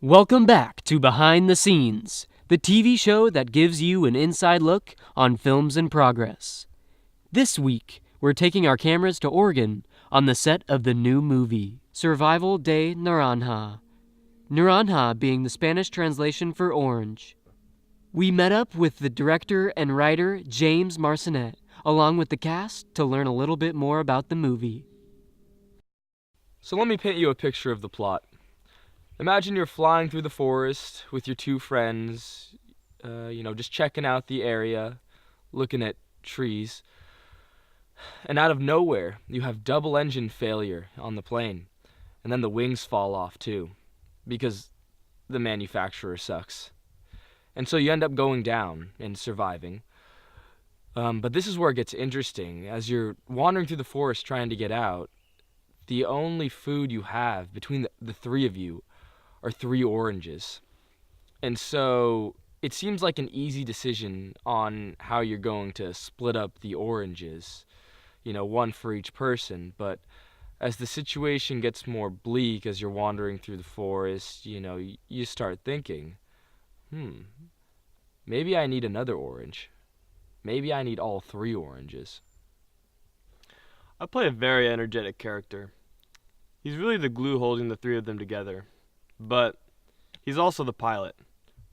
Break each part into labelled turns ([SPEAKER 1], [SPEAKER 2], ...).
[SPEAKER 1] Welcome back to Behind the Scenes, the TV show that gives you an inside look on films in progress. This week, we're taking our cameras to Oregon on the set of the new movie, Survival de Naranja. Naranja being the Spanish translation for orange. We met up with the director and writer James Marcinet, along with the cast, to learn a little bit more about the movie.
[SPEAKER 2] So let me paint you a picture of the plot. Imagine you're flying through the forest with your two friends, just checking out the area, looking at trees. And out of nowhere, you have double engine failure on the plane. And then the wings fall off too, because the manufacturer sucks. And so you end up going down and surviving. But this is where it gets interesting. As you're wandering through the forest trying to get out, the only food you have between the three of you are 3 oranges. And so it seems like an easy decision on how you're going to split up the oranges, one for each person. But as the situation gets more bleak as you're wandering through the forest, you start thinking, maybe I need another orange. Maybe I need all 3 oranges.
[SPEAKER 3] I play a very energetic character. He's really the glue holding the 3 of them together. But he's also the pilot.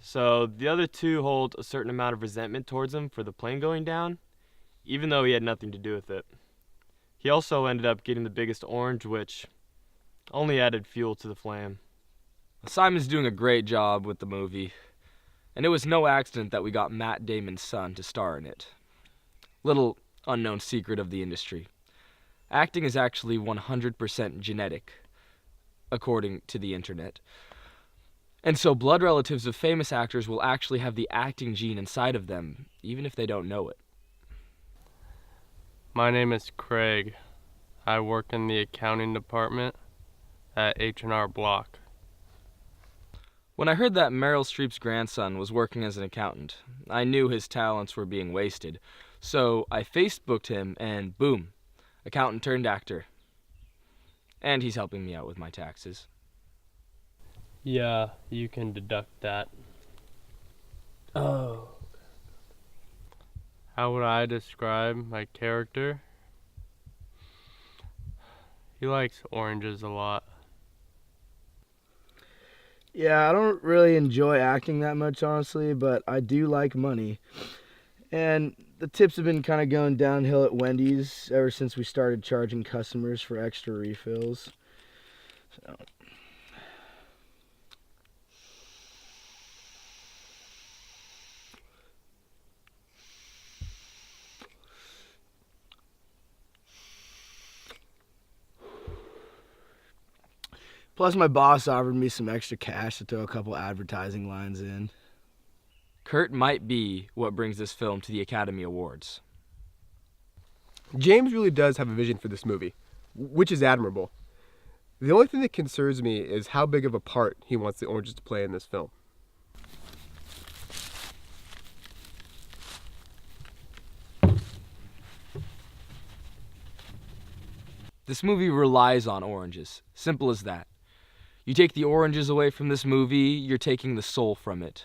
[SPEAKER 3] So the other 2 hold a certain amount of resentment towards him for the plane going down, even though he had nothing to do with it. He also ended up getting the biggest orange, which only added fuel to the flame.
[SPEAKER 2] Simon's doing a great job with the movie, and it was no accident that we got Matt Damon's son to star in it. Little unknown secret of the industry. Acting is actually 100% genetic, according to the internet. And so blood relatives of famous actors will actually have the acting gene inside of them, even if they don't know it.
[SPEAKER 4] My name is Craig. I work in the accounting department at H&R Block.
[SPEAKER 2] When I heard that Meryl Streep's grandson was working as an accountant, I knew his talents were being wasted. So I Facebooked him and boom, accountant turned actor. And he's helping me out with my taxes.
[SPEAKER 4] Yeah, you can deduct that.
[SPEAKER 1] Oh.
[SPEAKER 4] How would I describe my character? He likes oranges a lot.
[SPEAKER 5] Yeah, I don't really enjoy acting that much, honestly, but I do like money. And the tips have been kind of going downhill at Wendy's ever since we started charging customers for extra refills. So. Plus, my boss offered me some extra cash to throw a couple advertising lines in.
[SPEAKER 2] Kurt might be what brings this film to the Academy Awards.
[SPEAKER 6] James really does have a vision for this movie, which is admirable. The only thing that concerns me is how big of a part he wants the oranges to play in this film.
[SPEAKER 2] This movie relies on oranges. Simple as that. You take the oranges away from this movie, you're taking the soul from it.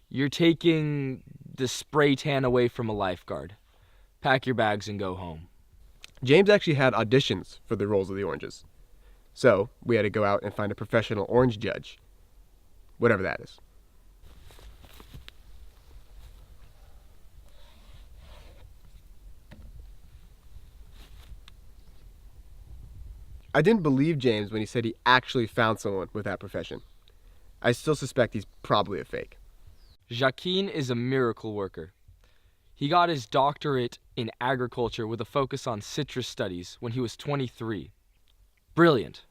[SPEAKER 2] You're taking the spray tan away from a lifeguard. Pack your bags and go home.
[SPEAKER 6] James actually had auditions for the roles of the oranges. So we had to go out and find a professional orange judge. Whatever that is. I didn't believe James when he said he actually found someone with that profession. I still suspect he's probably a fake.
[SPEAKER 2] Joaquin is a miracle worker. He got his doctorate in agriculture with a focus on citrus studies when he was 23. Brilliant.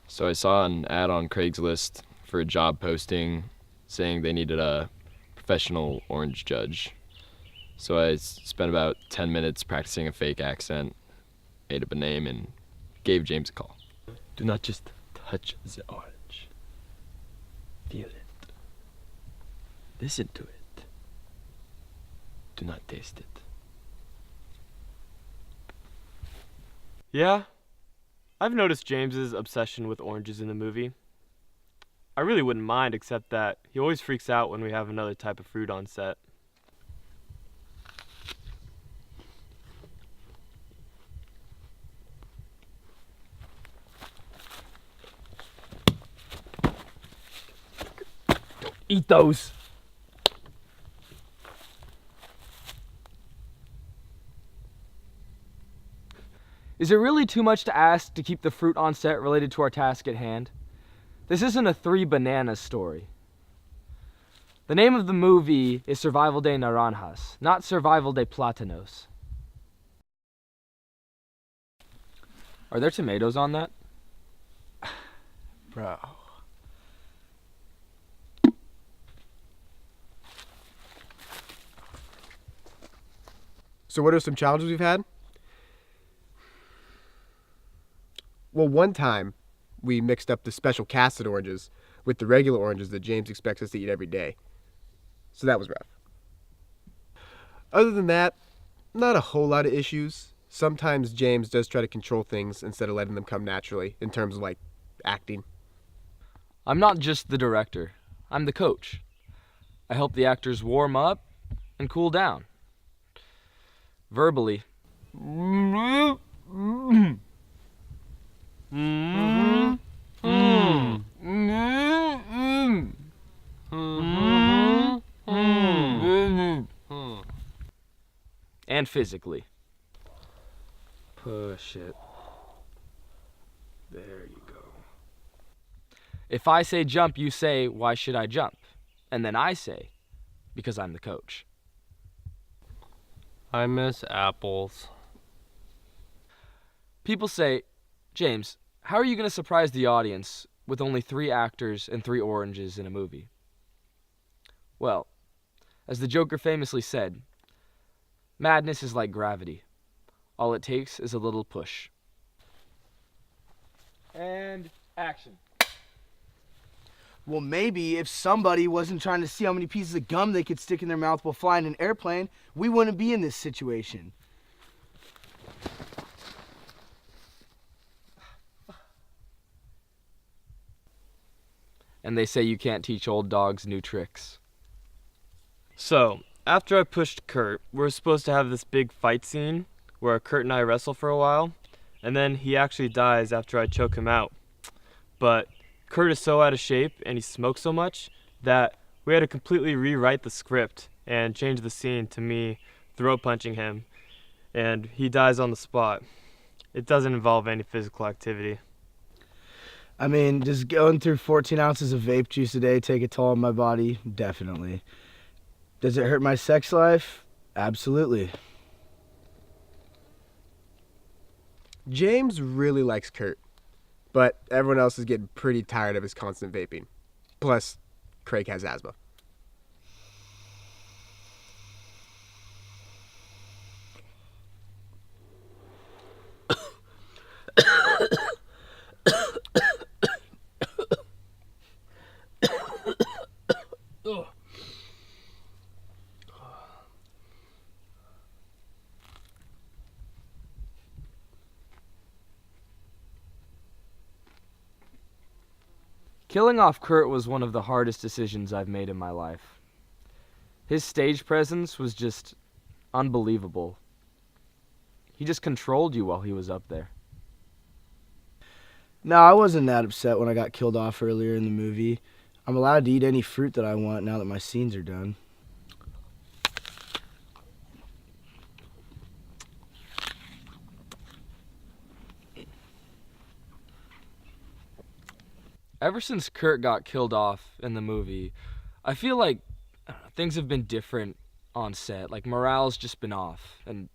[SPEAKER 7] So I saw an ad on Craigslist for a job posting saying they needed a professional orange judge. So I spent about 10 minutes practicing a fake accent, made up a name, and gave James a call.
[SPEAKER 8] Do not just touch the orange. Feel it. Listen to it. Do not taste it.
[SPEAKER 3] Yeah, I've noticed James's obsession with oranges in the movie. I really wouldn't mind, except that he always freaks out when we have another type of fruit on set.
[SPEAKER 2] Eat those. Is it really too much to ask to keep the fruit on set related to our task at hand? This isn't a 3 bananas story. The name of the movie is Survival de Naranjas, not Survival de Plátanos. Are there tomatoes on that?
[SPEAKER 5] Bro.
[SPEAKER 6] So what are some challenges we've had? Well, one time we mixed up the special casted oranges with the regular oranges that James expects us to eat every day. So that was rough. Other than that, not a whole lot of issues. Sometimes James does try to control things instead of letting them come naturally in terms of like acting.
[SPEAKER 2] I'm not just the director. I'm the coach. I help the actors warm up and cool down. Verbally. And physically. Push it. There you go. If I say jump, you say, why should I jump? And then I say, because I'm the coach.
[SPEAKER 4] I miss apples.
[SPEAKER 2] People say, James, how are you going to surprise the audience with only 3 actors and 3 oranges in a movie? Well, as the Joker famously said, madness is like gravity. All it takes is a little push. And action.
[SPEAKER 5] Well, maybe if somebody wasn't trying to see how many pieces of gum they could stick in their mouth while flying an airplane, we wouldn't be in this situation.
[SPEAKER 2] And they say you can't teach old dogs new tricks.
[SPEAKER 3] So, after I pushed Kurt, we're supposed to have this big fight scene where Kurt and I wrestle for a while, and then he actually dies after I choke him out. But Kurt is so out of shape and he smokes so much that we had to completely rewrite the script and change the scene to me throat punching him, and he dies on the spot. It doesn't involve any physical activity.
[SPEAKER 5] I mean, just going through 14 ounces of vape juice a day take a toll on my body? Definitely. Does it hurt my sex life? Absolutely.
[SPEAKER 6] James really likes Kurt, but everyone else is getting pretty tired of his constant vaping. Plus, Craig has asthma.
[SPEAKER 2] Killing off Kurt was one of the hardest decisions I've made in my life. His stage presence was just unbelievable. He just controlled you while he was up there.
[SPEAKER 5] No, I wasn't that upset when I got killed off earlier in the movie. I'm allowed to eat any fruit that I want now that my scenes are done.
[SPEAKER 2] Ever since Kurt got killed off in the movie, I feel like things have been different on set. Like, morale's just been off. And,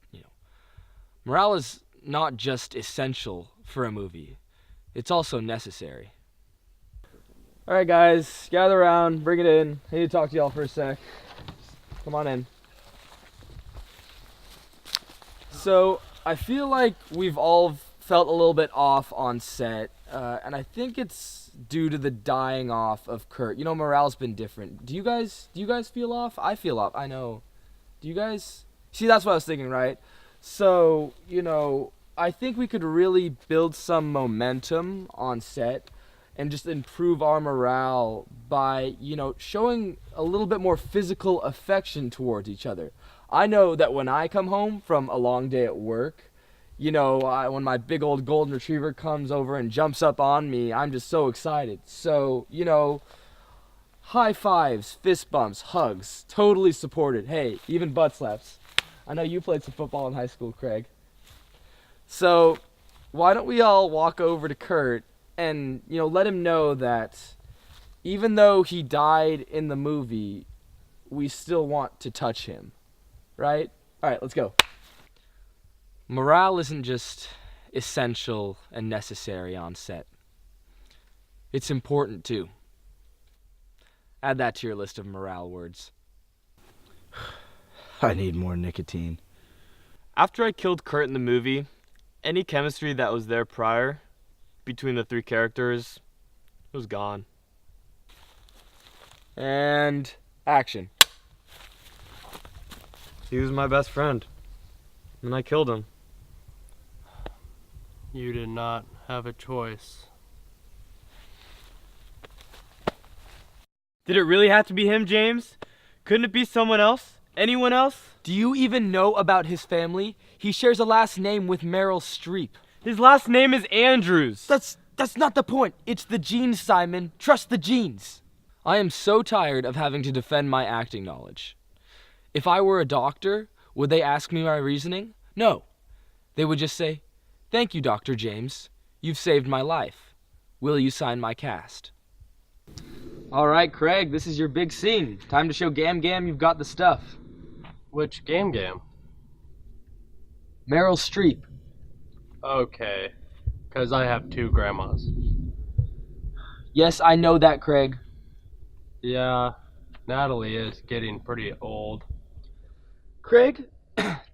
[SPEAKER 2] morale is not just essential for a movie. It's also necessary. All right, guys, gather around, bring it in. I need to talk to y'all for a sec. Come on in. So, I feel like we've all felt a little bit off on set, and I think it's due to the dying off of Kurt. Morale's been different. Do you guys feel off? I feel off. I know. Do you guys? See, that's what I was thinking, right? So, I think we could really build some momentum on set and just improve our morale by, showing a little bit more physical affection towards each other. I know that when I come home from a long day at work, when my big old golden retriever comes over and jumps up on me, I'm just so excited. So, high fives, fist bumps, hugs, totally supported. Hey, even butt slaps. I know you played some football in high school, Craig. So, why don't we all walk over to Kurt and, let him know that even though he died in the movie, we still want to touch him, right? All right, let's go. Morale isn't just essential and necessary on set. It's important too. Add that to your list of morale words.
[SPEAKER 5] I need more nicotine.
[SPEAKER 3] After I killed Kurt in the movie, any chemistry that was there prior between the three characters was gone.
[SPEAKER 2] And action.
[SPEAKER 3] He was my best friend, and I killed him.
[SPEAKER 4] You did not have a choice.
[SPEAKER 3] Did it really have to be him, James? Couldn't it be someone else? Anyone else?
[SPEAKER 2] Do you even know about his family? He shares a last name with Meryl Streep.
[SPEAKER 3] His last name is Andrews.
[SPEAKER 2] That's not the point. It's the genes, Simon. Trust the genes. I am so tired of having to defend my acting knowledge. If I were a doctor, would they ask me my reasoning? No. They would just say, "Thank you, Dr. James. You've saved my life. Will you sign my cast?" All right, Craig, this is your big scene. Time to show Gam Gam you've got the stuff.
[SPEAKER 4] Which Gam Gam?
[SPEAKER 2] Meryl Streep.
[SPEAKER 4] Okay, because I have two grandmas.
[SPEAKER 2] Yes, I know that, Craig.
[SPEAKER 4] Yeah, Natalie is getting pretty old.
[SPEAKER 2] Craig,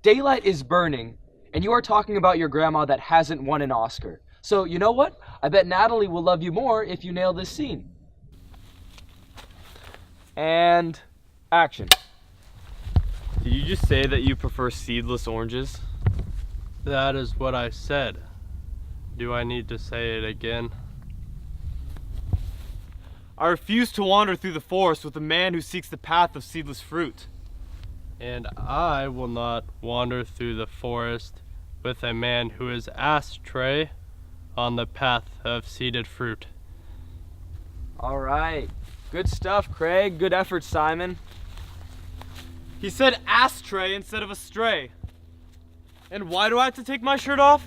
[SPEAKER 2] daylight is burning, and you are talking about your grandma that hasn't won an Oscar. So, you know what? I bet Natalie will love you more if you nail this scene. And action.
[SPEAKER 3] Did you just say that you prefer seedless oranges?
[SPEAKER 4] That is what I said. Do I need to say it again?
[SPEAKER 3] I refuse to wander through the forest with a man who seeks the path of seedless fruit.
[SPEAKER 4] And I will not wander through the forest with a man who is ashtray on the path of seeded fruit.
[SPEAKER 2] All right. Good stuff, Craig. Good effort, Simon.
[SPEAKER 3] He said ashtray instead of astray. And why do I have to take my shirt off?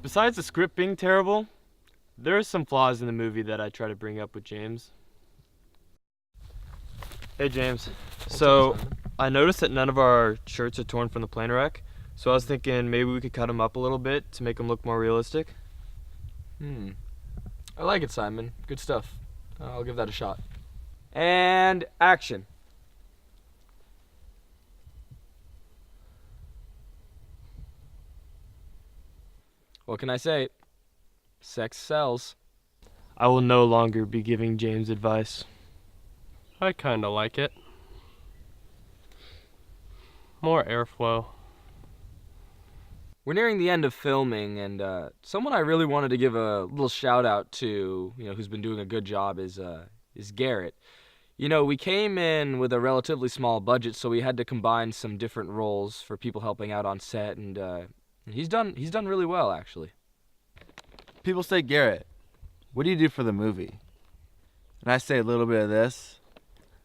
[SPEAKER 3] Besides the script being terrible, there are some flaws in the movie that I try to bring up with James. Hey James, so I noticed that none of our shirts are torn from the plane wreck, so I was thinking maybe we could cut them up a little bit to make them look more realistic.
[SPEAKER 2] I like it, Simon. Good stuff. I'll give that a shot. And action. What can I say? Sex sells.
[SPEAKER 3] I will no longer be giving James advice.
[SPEAKER 4] I kinda like it. More airflow.
[SPEAKER 2] We're nearing the end of filming, and someone I really wanted to give a little shout out to, who's been doing a good job is Garrett. We came in with a relatively small budget, so we had to combine some different roles for people helping out on set, and he's done really well, actually.
[SPEAKER 9] People say, "Garrett, what do you do for the movie?" And I say a little bit of this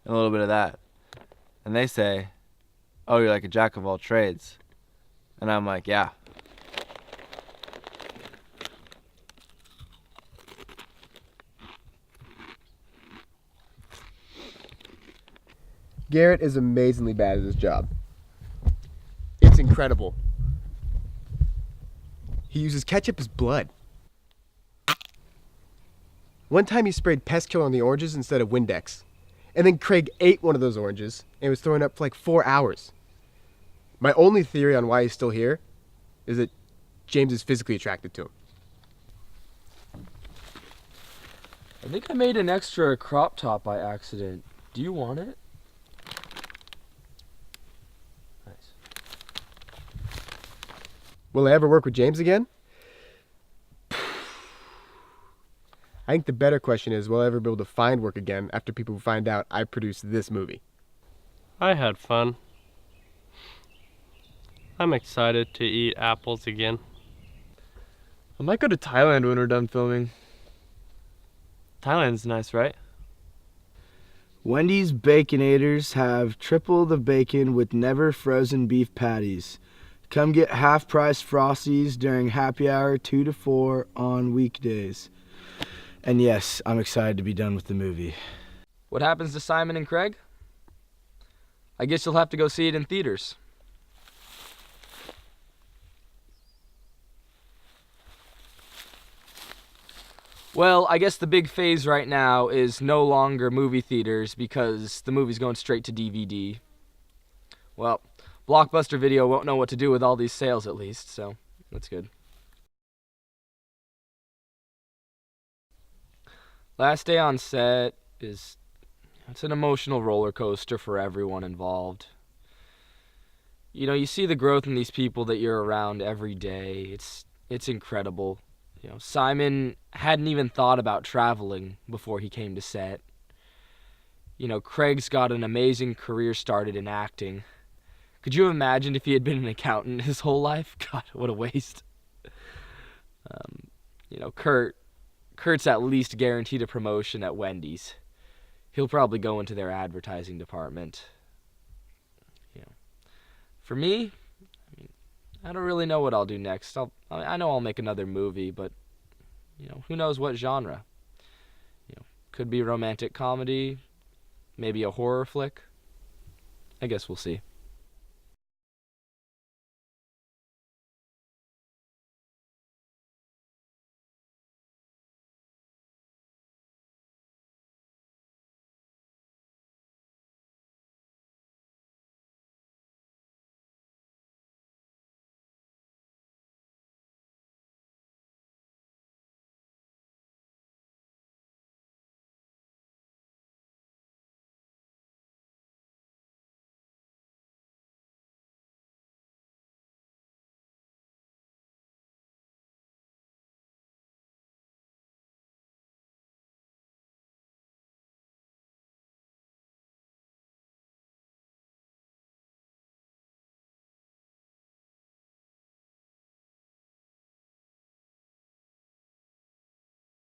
[SPEAKER 9] and a little bit of that. And they say, "Oh, you're like a jack of all trades." And I'm like, "Yeah."
[SPEAKER 6] Garrett is amazingly bad at his job. It's incredible. He uses ketchup as blood. One time he sprayed pest killer on the oranges instead of Windex. And then Craig ate one of those oranges and was throwing up for like 4 hours. My only theory on why he's still here is that James is physically attracted to him.
[SPEAKER 2] I think I made an extra crop top by accident. Do you want it? Nice.
[SPEAKER 6] Will I ever work with James again? I think the better question is, will I ever be able to find work again after people find out I produced this movie?
[SPEAKER 4] I had fun. I'm excited to eat apples again.
[SPEAKER 3] I might go to Thailand when we're done filming. Thailand's nice, right?
[SPEAKER 5] Wendy's Baconators have triple the bacon with never frozen beef patties. Come get half-price Frosties during happy hour 2 to 4 on weekdays. And yes, I'm excited to be done with the movie.
[SPEAKER 2] What happens to Simon and Craig? I guess you'll have to go see it in theaters. Well, I guess the big phase right now is no longer movie theaters because the movie's going straight to DVD. Well, Blockbuster Video won't know what to do with all these sales at least, so that's good. Last day on set it's an emotional roller coaster for everyone involved. You know, you see the growth in these people that you're around every day. It's incredible. You know, Simon hadn't even thought about traveling before he came to set. You know, Craig's got an amazing career started in acting. Could you imagine if he had been an accountant his whole life? God, what a waste. You know, Kurt's at least guaranteed a promotion at Wendy's. He'll probably go into their advertising department. You know, for me, I don't really know what I'll do next. I know I'll make another movie, but you know, who knows what genre? You know, could be romantic comedy, maybe a horror flick. I guess we'll see.